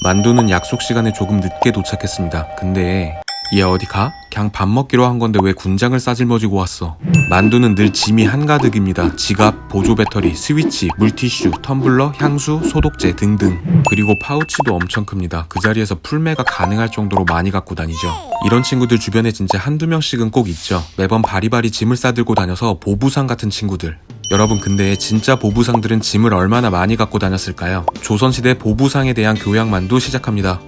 만두는 약속 시간에 조금 늦게 도착했습니다. 근데 얘 어디 가? 그냥 밥 먹기로 한 건데 왜 군장을 싸질머지고 왔어? 만두는 늘 짐이 한가득입니다. 지갑, 보조 배터리, 스위치, 물티슈, 텀블러, 향수, 소독제 등등. 그리고 파우치도 엄청 큽니다. 그 자리에서 풀매가 가능할 정도로 많이 갖고 다니죠. 이런 친구들 주변에 진짜 한두 명씩은 꼭 있죠. 매번 바리바리 짐을 싸들고 다녀서 보부상 같은 친구들. 여러분, 근데 진짜 보부상들은 짐을 얼마나 많이 갖고 다녔을까요? 조선시대 보부상에 대한 교양만도 시작합니다.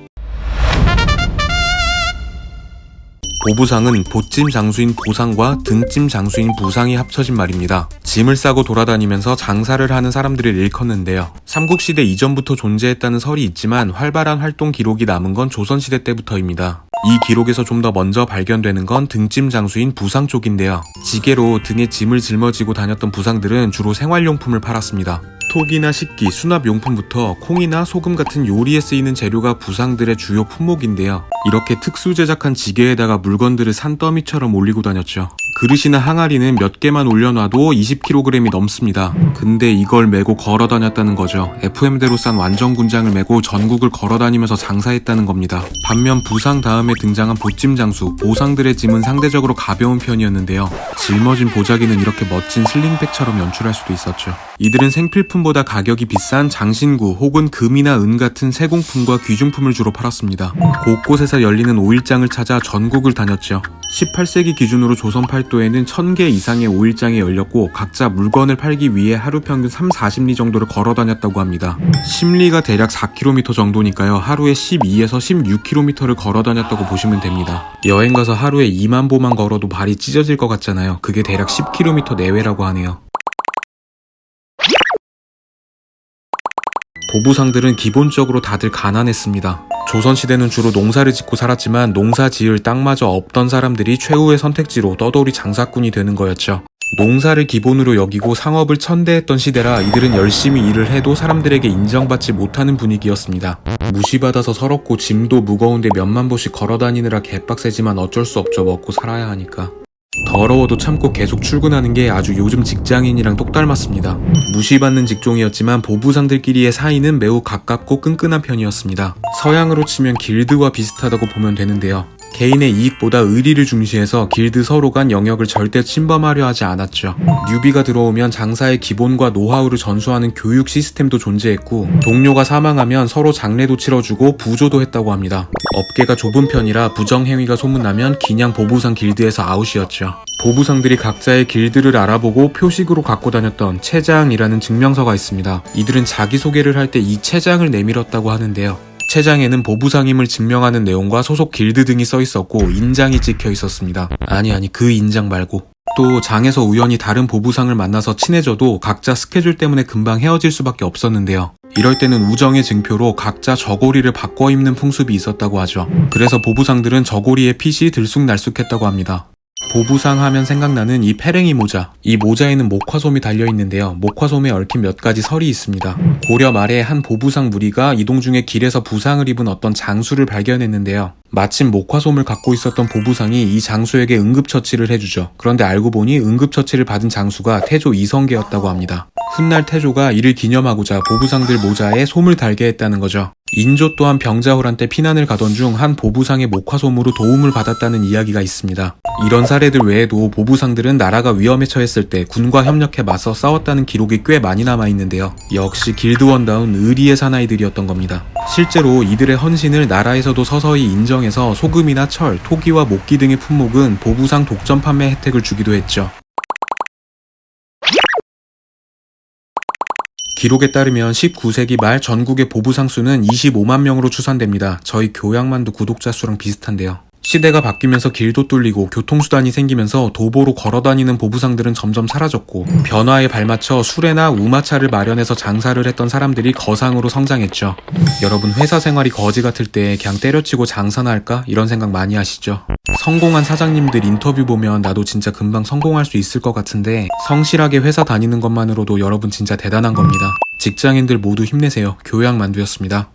보부상은 보찜 장수인 보상과 등찜 장수인 부상이 합쳐진 말입니다. 짐을 싸고 돌아다니면서 장사를 하는 사람들을 일컫는데요. 삼국시대 이전부터 존재했다는 설이 있지만 활발한 활동 기록이 남은 건 조선시대 때부터입니다. 이 기록에서 좀 더 먼저 발견되는 건 등찜 장수인 부상 쪽인데요. 지게로 등에 짐을 짊어지고 다녔던 부상들은 주로 생활용품을 팔았습니다. 톡이나 식기, 수납용품부터 콩이나 소금 같은 요리에 쓰이는 재료가 부상들의 주요 품목인데요. 이렇게 특수 제작한 지게에다가 물건들을 산더미처럼 올리고 다녔죠. 그릇이나 항아리는 몇 개만 올려놔도 20kg이 넘습니다. 근데 이걸 메고 걸어 다녔다는 거죠. FM대로 싼 완전 군장을 메고 전국을 걸어 다니면서 장사했다는 겁니다. 반면 부상 다음에 등장한 보찜 장수, 보상들의 짐은 상대적으로 가벼운 편이었는데요. 짊어진 보자기는 이렇게 멋진 슬링백처럼 연출할 수도 있었죠. 이들은 생필품보다 가격이 비싼 장신구 혹은 금이나 은 같은 세공품과 귀중품을 주로 팔았습니다. 곳곳에서 열리는 오일장을 찾아 전국을 다녔죠. 18세기 기준으로 조선 팔도에는 1000개 이상의 오일장이 열렸고 각자 물건을 팔기 위해 하루 평균 3-40리 정도를 걸어 다녔다고 합니다. 10리가 대략 4km 정도니까요. 하루에 12에서 16km를 걸어 다녔다고 보시면 됩니다. 여행 가서 하루에 2만 보만 걸어도 발이 찢어질 것 같잖아요. 그게 대략 10km 내외라고 하네요. 보부상들은 기본적으로 다들 가난했습니다. 조선시대는 주로 농사를 짓고 살았지만 농사 지을 땅마저 없던 사람들이 최후의 선택지로 떠돌이 장사꾼이 되는 거였죠. 농사를 기본으로 여기고 상업을 천대했던 시대라 이들은 열심히 일을 해도 사람들에게 인정받지 못하는 분위기였습니다. 무시받아서 서럽고 짐도 무거운데 몇만 보씩 걸어다니느라 개빡세지만 어쩔 수 없죠. 먹고 살아야 하니까. 더러워도 참고 계속 출근하는 게 아주 요즘 직장인이랑 똑 닮았습니다. 무시받는 직종이었지만 보부상들끼리의 사이는 매우 가깝고 끈끈한 편이었습니다. 서양으로 치면 길드와 비슷하다고 보면 되는데요. 개인의 이익보다 의리를 중시해서 길드 서로 간 영역을 절대 침범하려 하지 않았죠. 뉴비가 들어오면 장사의 기본과 노하우를 전수하는 교육 시스템도 존재했고 동료가 사망하면 서로 장례도 치러주고 부조도 했다고 합니다. 업계가 좁은 편이라 부정행위가 소문나면 그냥 보부상 길드에서 아웃이었죠. 보부상들이 각자의 길드를 알아보고 표식으로 갖고 다녔던 채장이라는 증명서가 있습니다. 이들은 자기소개를 할 때 이 채장을 내밀었다고 하는데요. 채장에는 보부상임을 증명하는 내용과 소속 길드 등이 써 있었고 인장이 찍혀 있었습니다. 아니 그 인장 말고. 또 장에서 우연히 다른 보부상을 만나서 친해져도 각자 스케줄 때문에 금방 헤어질 수밖에 없었는데요. 이럴 때는 우정의 증표로 각자 저고리를 바꿔 입는 풍습이 있었다고 하죠. 그래서 보부상들은 저고리의 핏이 들쑥날쑥했다고 합니다. 보부상 하면 생각나는 이 페랭이 모자. 이 모자에는 목화솜이 달려있는데요. 목화솜에 얽힌 몇 가지 설이 있습니다. 고려 말에 한 보부상 무리가 이동 중에 길에서 부상을 입은 어떤 장수를 발견했는데요. 마침 목화솜을 갖고 있었던 보부상이 이 장수에게 응급처치를 해주죠. 그런데 알고 보니 응급처치를 받은 장수가 태조 이성계였다고 합니다. 훗날 태조가 이를 기념하고자 보부상들 모자에 솜을 달게 했다는 거죠. 인조 또한 병자호란 때 피난을 가던 중 한 보부상의 목화솜으로 도움을 받았다는 이야기가 있습니다. 이런 사례들 외에도 보부상들은 나라가 위험에 처했을 때 군과 협력해 맞서 싸웠다는 기록이 꽤 많이 남아있는데요. 역시 길드원다운 의리의 사나이들이었던 겁니다. 실제로 이들의 헌신을 나라에서도 서서히 인정해서 소금이나 철, 토기와 목기 등의 품목은 보부상 독점 판매 혜택을 주기도 했죠. 기록에 따르면 19세기 말 전국의 보부상 수는 25만 명으로 추산됩니다. 저희 교양만두 구독자 수랑 비슷한데요. 시대가 바뀌면서 길도 뚫리고 교통수단이 생기면서 도보로 걸어다니는 보부상들은 점점 사라졌고 변화에 발맞춰 수레나 우마차를 마련해서 장사를 했던 사람들이 거상으로 성장했죠. 여러분, 회사 생활이 거지 같을 때 그냥 때려치고 장사나 할까? 이런 생각 많이 하시죠? 성공한 사장님들 인터뷰 보면 나도 진짜 금방 성공할 수 있을 것 같은데 성실하게 회사 다니는 것만으로도 여러분 진짜 대단한 겁니다. 직장인들 모두 힘내세요. 교양만두였습니다.